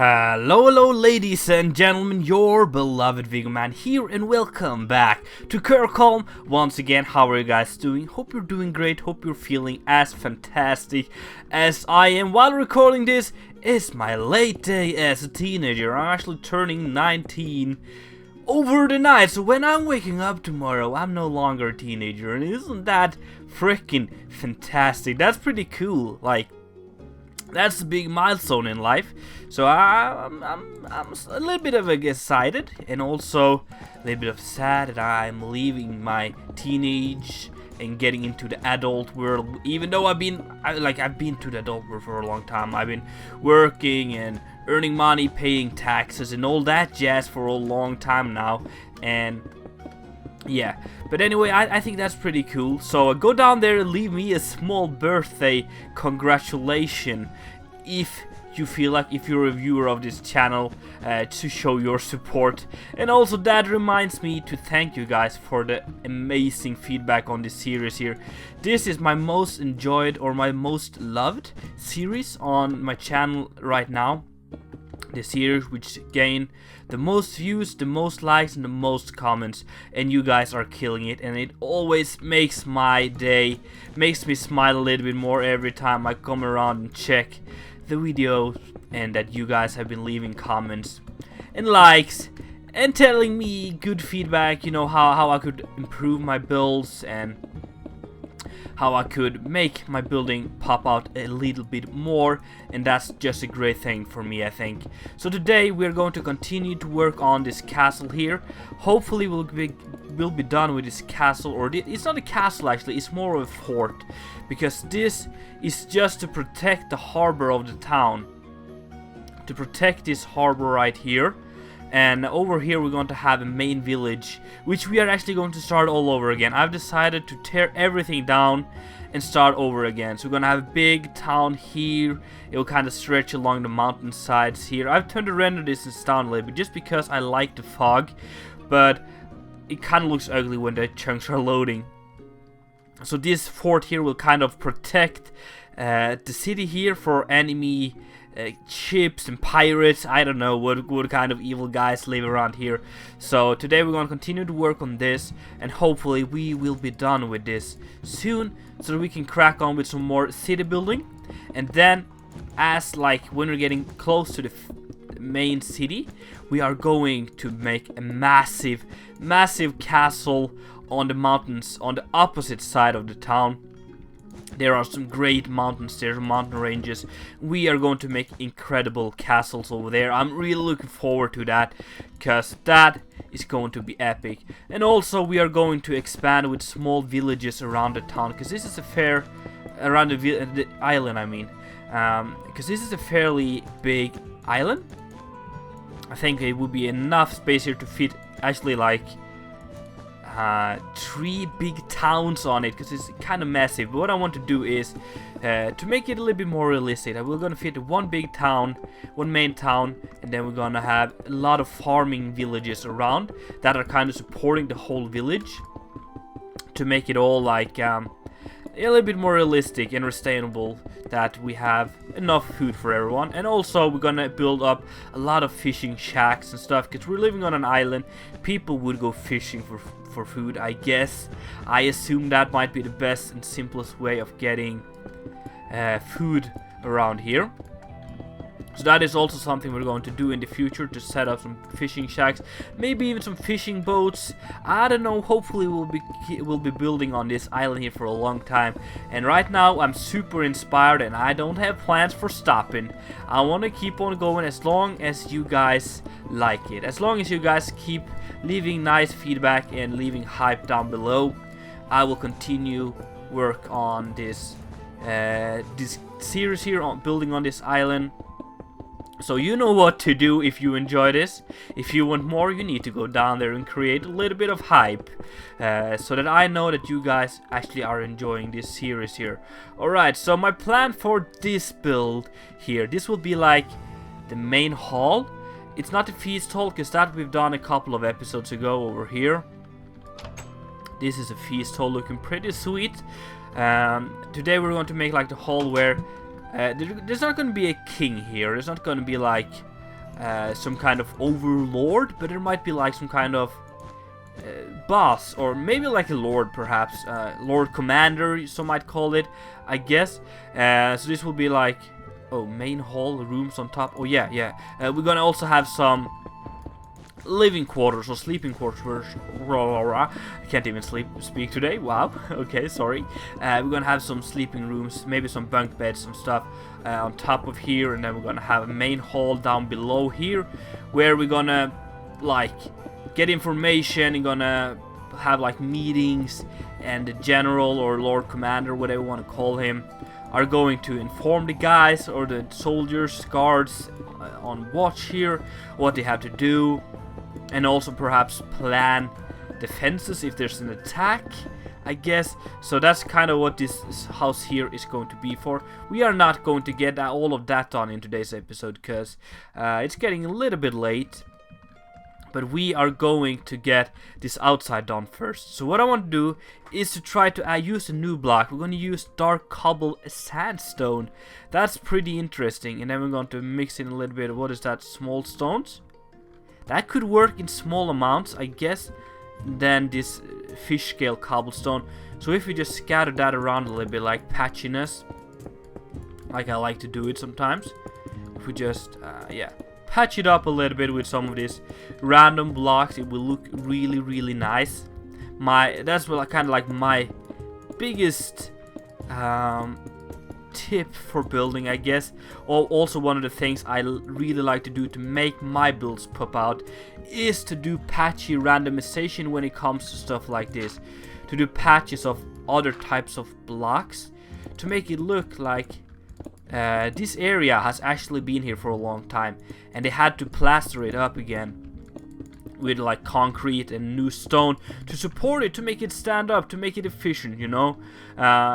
Hello ladies and gentlemen, your beloved Viggoman here, and welcome back to Kirkholm once again. How are you guys doing? Hope you're doing great, hope you're feeling as fantastic as I am. While recording this, it's my late day as a teenager. I'm actually turning 19 over the night, so when I'm waking up tomorrow, I'm no longer a teenager, and isn't that freaking fantastic? That's pretty cool. Like, that's a big milestone in life, so I'm a little bit of excited and also a little bit of sad that I'm leaving my teenage and getting into the adult world. Even though I've been to the adult world for a long time. I've been working and earning money, paying taxes and all that jazz for a long time now, and yeah, but anyway, I think that's pretty cool. So go down there and leave me a small birthday congratulation if you feel like, if you're a viewer of this channel, to show your support. And also that reminds me to thank you guys for the amazing feedback on this series here. This is my most enjoyed or my most loved series on my channel right now. The series which gained the most views, the most likes and the most comments, and you guys are killing it, and it always makes my day, makes me smile a little bit more every time I come around and check the videos, and that you guys have been leaving comments and likes and telling me good feedback, you know, how I could improve my builds and how I could make my building pop out a little bit more, and that's just a great thing for me, I think. So today we're going to continue to work on this castle here. Hopefully we'll be done with this castle, or it's not a castle actually, it's more of a fort, because this is just to protect the harbor of the town, to protect this harbor right here. And over here we're going to have a main village, which we are actually going to start all over again. I've decided to tear everything down and start over again. So we're going to have a big town here. It will kind of stretch along the mountain sides here. I've turned the render distance down a little bit just because I like the fog, but it kind of looks ugly when the chunks are loading. So this fort here will kind of protect the city here for enemy ships and pirates. I don't know what kind of evil guys live around here. So today we're going to continue to work on this, and hopefully we will be done with this soon, so that we can crack on with some more city building. And then, as like when we're getting close to the main city, we are going to make a massive castle on the mountains on the opposite side of the town. There are some great mountains there, mountain ranges. We are going to make incredible castles over there. I'm really looking forward to that, because that is going to be epic. And also we are going to expand with small villages around the town, because this is a fair, around the island I mean, because this is a fairly big island. I think it would be enough space here to fit actually like 3 big towns on it, because it's kind of massive. But what I want to do is to make it a little bit more realistic. We're gonna fit one big town, one main town, and then we're gonna have a lot of farming villages around that are kind of supporting the whole village, to make it all like a little bit more realistic and sustainable, that we have enough food for everyone. And also we're gonna build up a lot of fishing shacks and stuff, because we're living on an island. People would go fishing for food, I guess. I assume that might be the best and simplest way of getting food around here. So that is also something we're going to do in the future, to set up some fishing shacks, maybe even some fishing boats. I don't know. Hopefully we'll be building on this island here for a long time. And right now I'm super inspired, and I don't have plans for stopping. I want to keep on going as long as you guys like it. As long as you guys keep leaving nice feedback and leaving hype down below, I will continue work on this series here on building on this island. So you know what to do if you enjoy this. If you want more, you need to go down there and create a little bit of hype, so that I know that you guys actually are enjoying this series here. Alright, so my plan for this build here, this will be like the main hall. It's not a feast hall, because that we've done a couple of episodes ago over here. This is a feast hall, looking pretty sweet. Today we're going to make like the hall where there's not going to be a king here. There's not going to be like some kind of overlord, but there might be like some kind of boss, or maybe like a lord, perhaps lord commander, some might call it, I guess. So this will be like, oh, main hall, rooms on top. Oh yeah. We're gonna also have some living quarters or sleeping quarters. I can't even speak today. Wow. Okay, sorry. We're gonna have some sleeping rooms, maybe some bunk beds, some stuff on top of here, and then we're gonna have a main hall down below here, where we're gonna like get information and gonna have like meetings, and the general or lord commander, whatever you want to call him, are going to inform the guys or the soldiers, guards on watch here what they have to do, and also perhaps plan defenses if there's an attack, I guess. So that's kind of what this house here is going to be for. We are not going to get all of that done in today's episode because it's getting a little bit late. But we are going to get this outside done first. So what I want to do is to try to use a new block. We're going to use dark cobble sandstone. That's pretty interesting. And then we're going to mix in a little bit of, what is that, small stones? That could work in small amounts, I guess, than this fish scale cobblestone. So if we just scatter that around a little bit, like patchiness, like I like to do it sometimes. If we just, patch it up a little bit with some of these random blocks, it will look really nice. That's what kind of like my biggest tip for building, I guess. Also one of the things I really like to do to make my builds pop out is to do patchy randomization when it comes to stuff like this. To do patches of other types of blocks to make it look like this area has actually been here for a long time, and they had to plaster it up again with like concrete and new stone to support it, to make it stand up, to make it efficient, you know.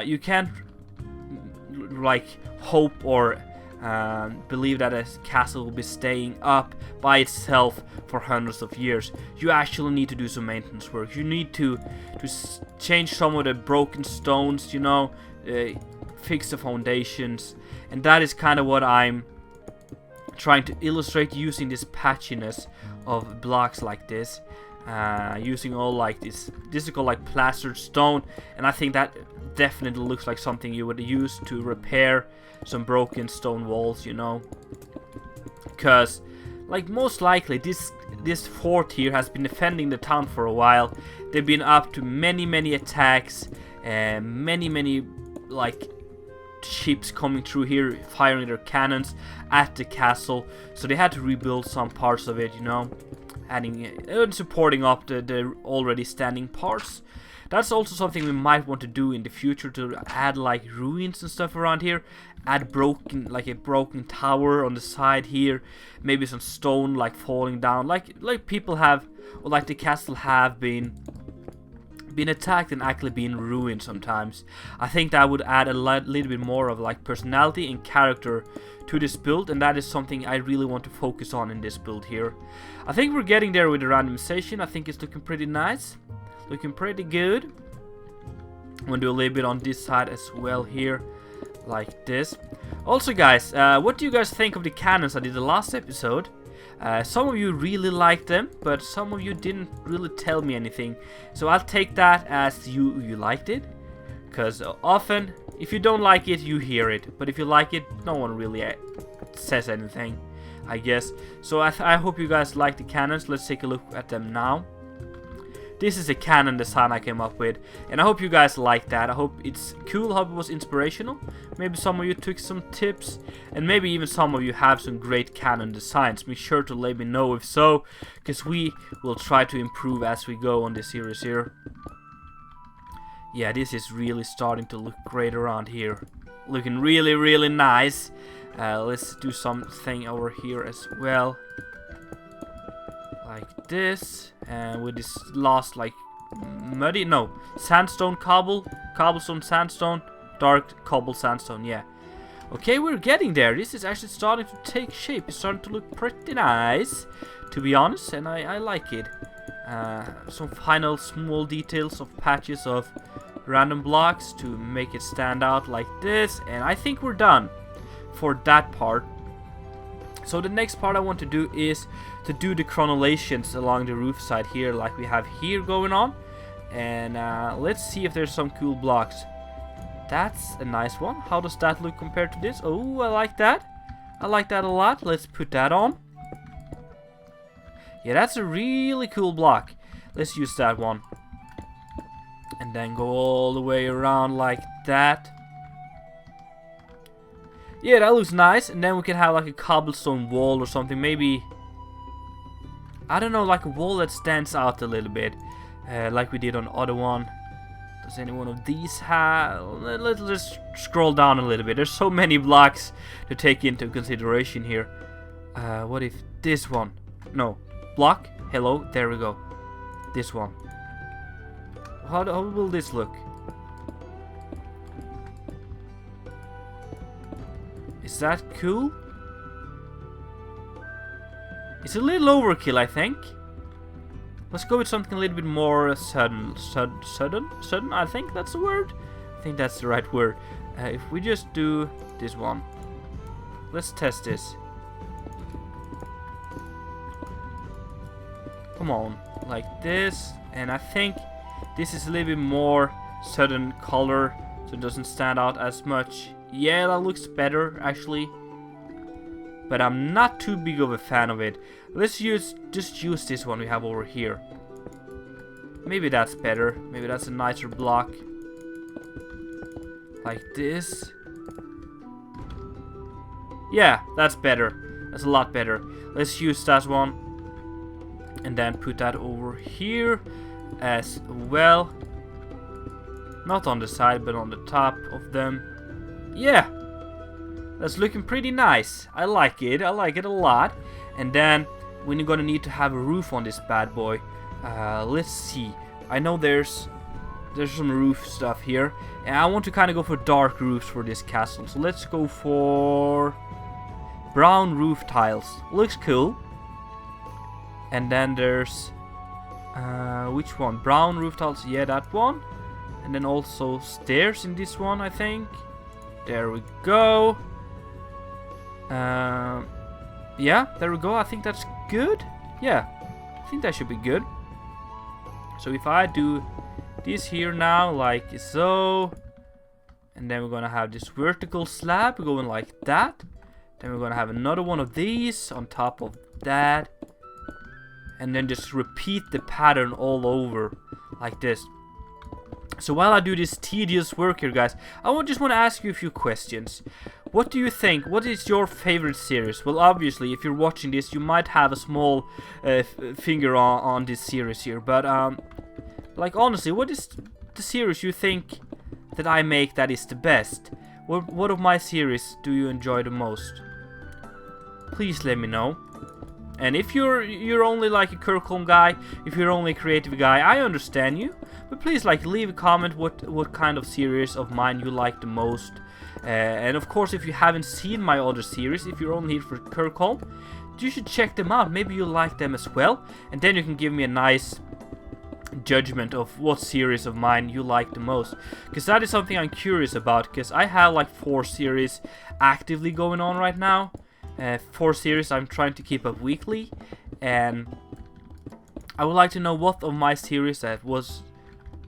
You can't like hope or believe that a castle will be staying up by itself for hundreds of years. You actually need to do some maintenance work. You need to change some of the broken stones, you know, fix the foundations. And that is kind of what I'm trying to illustrate using this patchiness of blocks like this. Using all like this is called like plastered stone, and I think that definitely looks like something you would use to repair some broken stone walls, you know. Because like most likely this fort here has been defending the town for a while. They've been up to many attacks and many like ships coming through here firing their cannons at the castle, so they had to rebuild some parts of it, you know, adding and supporting up the already standing parts. That's also something we might want to do in the future, to add like ruins and stuff around here, add a broken tower on the side here, maybe some stone like falling down, like people have, or like the castle have been attacked and actually been ruined sometimes. I think that would add a little bit more of like personality and character to this build, and that is something I really want to focus on in this build here. I think we're getting there with the randomization. I think it's looking pretty nice, looking pretty good. I'm gonna do a little bit on this side as well here, like this. Also guys, what do you guys think of the cannons I did the last episode? Some of you really liked them, but some of you didn't really tell me anything. So I'll take that as you liked it. Because often, if you don't like it, you hear it. But if you like it, no one really says anything, I guess. So I hope you guys like the cannons. Let's take a look at them now. This is a cannon design I came up with, and I hope you guys like that. I hope it's cool, I hope it was inspirational. Maybe some of you took some tips, and maybe even some of you have some great cannon designs. Make sure to let me know if so, because we will try to improve as we go on this series here. Yeah, this is really starting to look great around here. Looking really nice. Let's do something over here as well. Like this, and with this last like sandstone cobblestone sandstone, dark cobble sandstone, yeah. Okay, we're getting there. This is actually starting to take shape. It's starting to look pretty nice, to be honest, and I like it. Some final small details of patches of random blocks to make it stand out like this, and I think we're done for that part. So the next part I want to do is to do the chronolations along the roof side here, like we have here going on. And let's see if there's some cool blocks. That's a nice one. How does that look compared to this? Oh, I like that. I like that a lot. Let's put that on. Yeah, that's a really cool block. Let's use that one. And then go all the way around like that. Yeah, that looks nice. And then we can have like a cobblestone wall or something. Maybe, I don't know, like a wall that stands out a little bit. Like we did on the other one. Does any one of these have... Let's just scroll down a little bit. There's so many blocks to take into consideration here. What if this one? No. Block. Hello. There we go. This one. How will this look? Is that cool? It's a little overkill, I think. Let's go with something a little bit more sudden, I think that's the word. I think that's the right word. If we just do this one. Let's test this. Come on, like this. And I think this is a little bit more sudden color, so it doesn't stand out as much. Yeah, that looks better, actually. But I'm not too big of a fan of it. Let's just use this one we have over here. Maybe that's better. Maybe that's a nicer block. Like this. Yeah, that's better. That's a lot better. Let's use that one. And then put that over here as well. Not on the side, but on the top of them. Yeah. That's looking pretty nice. I like it. I like it a lot. And then we're gonna need to have a roof on this bad boy. Let's see. I know there's some roof stuff here, and I want to kind of go for dark roofs for this castle. So let's go for brown roof tiles. Looks cool. And then there's which one? Brown roof tiles. Yeah, that one. And then also stairs in this one, I think. There we go. Yeah, there we go. I think that's good. Yeah, I think that should be good. So if I do this here now, like so, and then we're gonna have this vertical slab going like that. Then we're gonna have another one of these on top of that, and then just repeat the pattern all over like this. So while I do this tedious work here, guys, I just want to ask you a few questions. What do you think? What is your favorite series? Well, obviously, if you're watching this, you might have a small finger on this series here. But, like, honestly, what is the series you think that I make that is the best? What of my series do you enjoy the most? Please let me know. And if you're only like a Kirkholm guy, if you're only a creative guy, I understand you. But please, like, leave a comment what kind of series of mine you like the most. And of course, if you haven't seen my other series, if you're only here for Kirkholm, you should check them out. Maybe you like them as well. And then you can give me a nice judgment of what series of mine you like the most. Because that is something I'm curious about. Because I have like 4 series actively going on right now. 4 series I'm trying to keep up weekly, and I would like to know what of my series that was,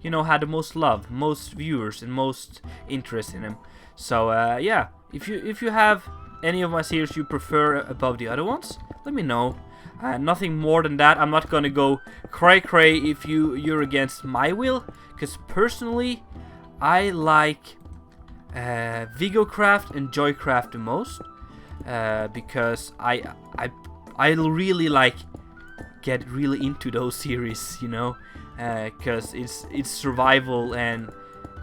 you know, had the most love, most viewers, and most interest in them. So yeah, if you have any of my series you prefer above the other ones, let me know. Nothing more than that. I'm not gonna go cray if you're against my will, because personally I like Vigocraft and Joycraft the most. Because I really like get really into those series, you know, because it's survival, and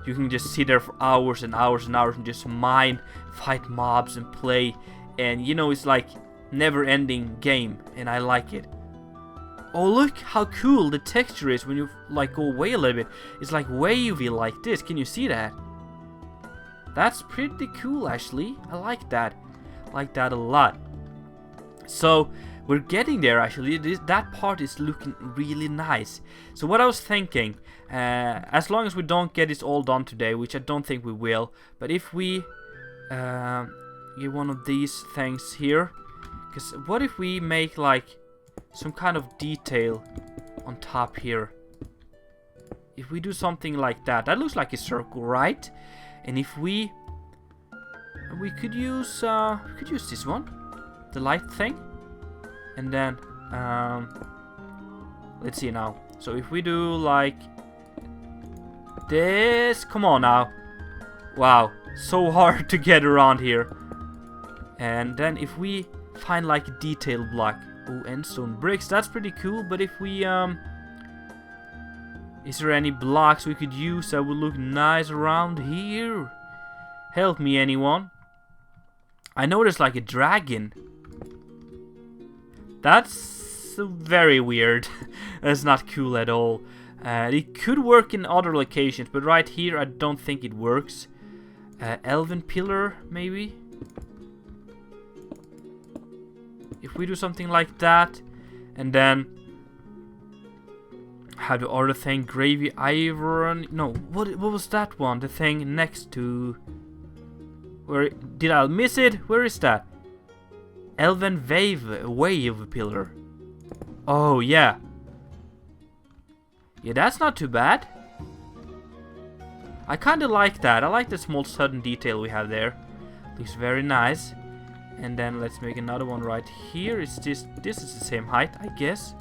you can just sit there for hours and hours and hours and just mine, fight mobs and play, and you know, it's like never-ending game, and I like it. Oh, look how cool the texture is when you like go away a little bit. It's like wavy like this. Can you see that? That's pretty cool, actually. I like that. Like that a lot. So we're getting there, actually. That part is looking really nice. So what I was thinking, as long as we don't get this all done today, which I don't think we will, but if we get one of these things here, Because what if we make like some kind of detail on top here? If we do something like that, that looks like a circle, right? And if we could use this one, the light thing, and then let's see now. So if we do like this, come on now. Wow, so hard to get around here. And then if we find like a detail block, oh, endstone bricks, that's pretty cool. But if we is there any blocks we could use that would look nice around here? Help me, anyone. I know there's like a dragon. That's very weird. That's not cool at all. It could work in other locations, but right here I don't think it works. Elven pillar, maybe? If we do something like that, and then have the other thing, gravy iron. No, what was that one? The thing next to. Where did I miss it? Where is that? Elven wave pillar. Oh yeah. Yeah, that's not too bad. I kind of like that. I like the small sudden detail we have there. Looks very nice. And then let's make another one right here. Is this is the same height, I guess.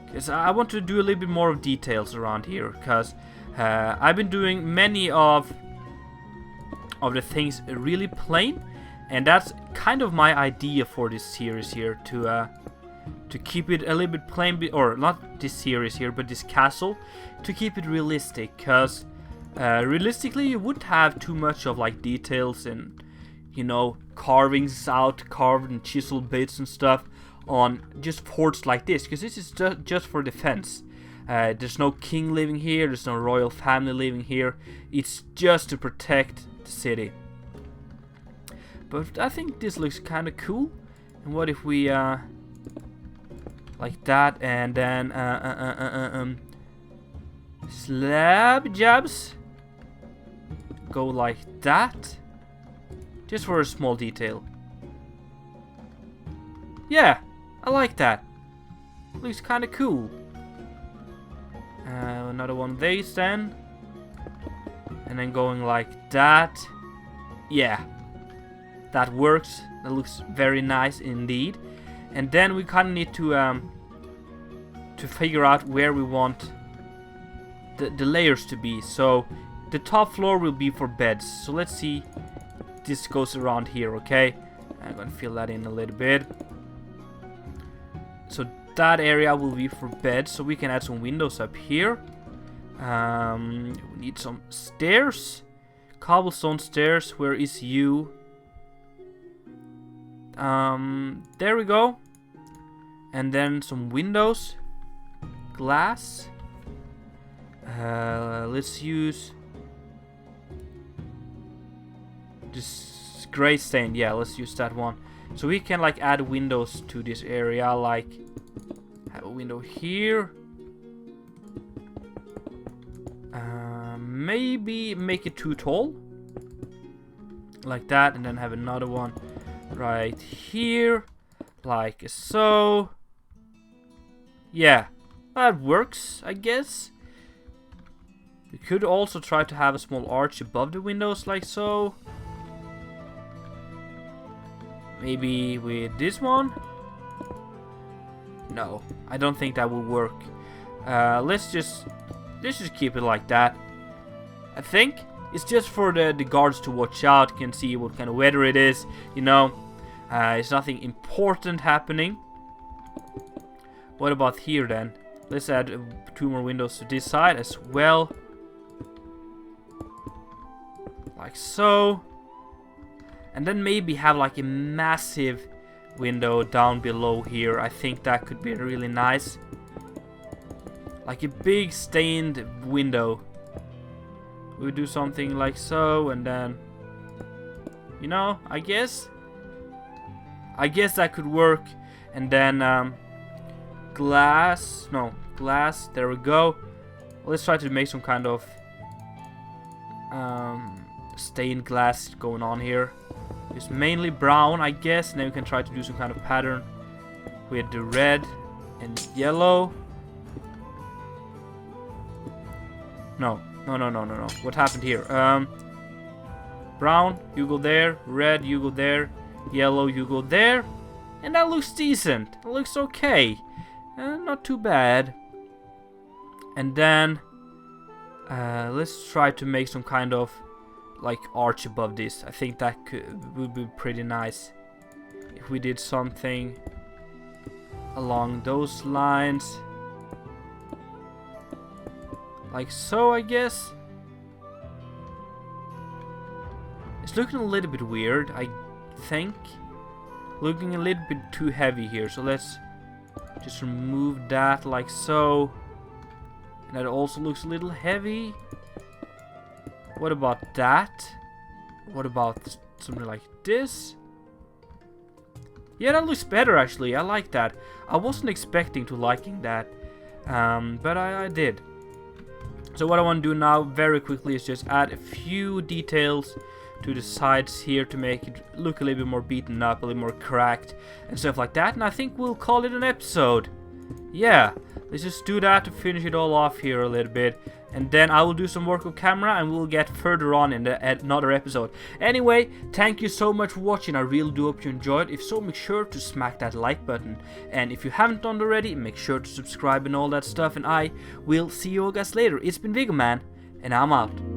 Because I want to do a little bit more of details around here. Because I've been doing many of the things really plain. And that's kind of my idea for this series here. To keep it a little bit plain. Or not this series here, but this castle. To keep it realistic. Because realistically you wouldn't have too much of like details and, you know, carvings out, carved and chiseled bits and stuff on just forts like this, because this is just for defense. There's no king living here, there's no royal family living here. It's just to protect the city. But I think this looks kind of cool. And what if we like that, and then slab jabs go like that. Just for a small detail. Yeah, I like that. Looks kind of cool. Another one of these then. And then going like that. Yeah, that works. That looks very nice indeed. And then we kind of need to figure out where we want the layers to be. So the top floor will be for beds. So let's see. This goes around here, okay? I'm gonna fill that in a little bit. So that area will be for beds, so we can add some windows up here. We need some stairs. Cobblestone stairs, where is you? There we go. And then some windows. Glass. Let's use this gray stain. Yeah, let's use that one. So we can like add windows to this area, like have a window here. Maybe make it too tall, like that, and then have another one right here, like so. Yeah, that works, I guess. We could also try to have a small arch above the windows, like so. Maybe with this one? No, I don't think that will work. Let's just keep it like that. I think it's just for the guards to watch out. You can see what kind of weather it is, you know. It's nothing important happening. What about here then? Let's add 2 more windows to this side as well. Like so. And then maybe have like a massive window down below here. I think that could be really nice. Like a big stained window. We'll do something like so, and then, you know, I guess that could work. And then glass, there we go. Let's try to make some kind of stained glass going on here. It's mainly brown, I guess, and then we can try to do some kind of pattern with the red and yellow. No. What happened here? Brown, you go there. Red, you go there. Yellow, you go there. And that looks decent. It looks okay. Not too bad. And then let's try to make some kind of like arch above this. I think that would be pretty nice if we did something along those lines. Like so, I guess. It's looking a little bit weird, I think. Looking a little bit too heavy here, so let's just remove that like so. And that also looks a little heavy. What about that? What about something like this? Yeah, that looks better actually. I like that. I wasn't expecting to liking that, but I did. So what I want to do now very quickly is just add a few details to the sides here to make it look a little bit more beaten up, a little more cracked and stuff like that. And I think we'll call it an episode. Yeah, let's just do that to finish it all off here a little bit. And then I will do some work on camera and we'll get further on in another episode. Anyway, thank you so much for watching. I really do hope you enjoyed. If so, make sure to smack that like button. And if you haven't done already, make sure to subscribe and all that stuff. And I will see you all guys later. It's been Viggoman, and I'm out.